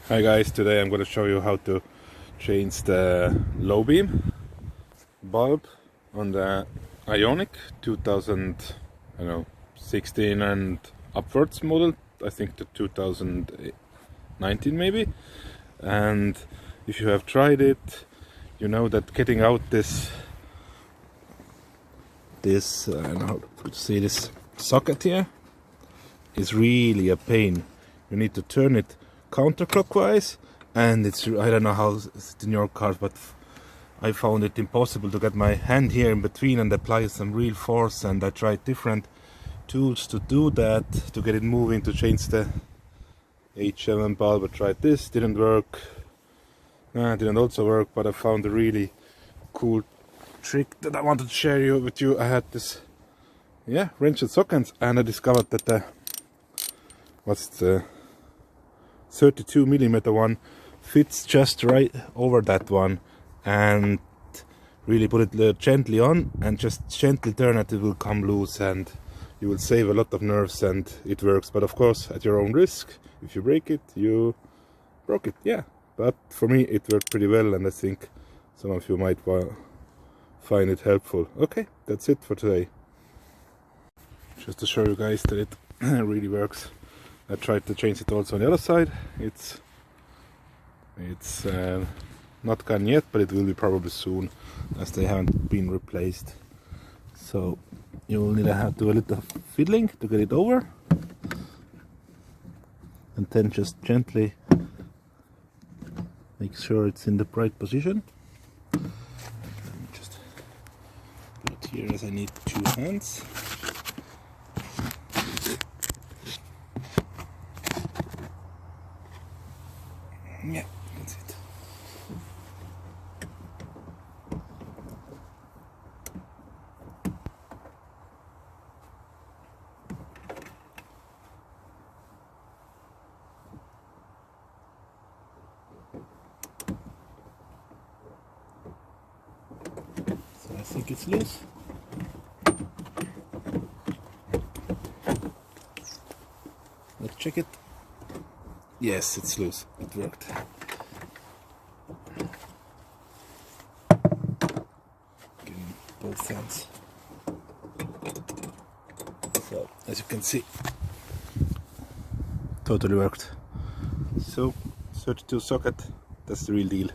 Hi guys, today I'm going to show you how to change the low beam bulb on the Ioniq 2016 and upwards model. I think the 2019 maybe. And if you have tried it, you know that getting out this I don't know how to see this socket here is really a pain. You need to turn it counterclockwise, and it's, I don't know how it's in your car, but I found it impossible to get my hand here in between and apply some real force, and I tried different tools to do that, to get it moving, to change the H7 bulb. I tried this, didn't work, didn't also work, but I found a really cool trick that I wanted to share with you. I had this wrenched sockets, and I discovered that the 32mm one fits just right over that one, and really put it gently on and just gently turn it, it will come loose and you will save a lot of nerves, and it works. But of course at your own risk. If you break it, you broke it, but for me it worked pretty well, and I think some of you might find it helpful. Okay, that's it for today. Just to show you guys that it really works. I tried to change it also on the other side. It's not gone yet, but it will be probably soon, as they haven't been replaced. So you will need to have to do a little fiddling to get it over, and then just gently make sure it's in the right position. Just put it here, as I need 2 hands. Yeah, that's it. So I think it's loose. Let's check it. Yes, it's loose. It worked. Give me both hands. So, as you can see, totally worked. So, 32 socket, that's the real deal.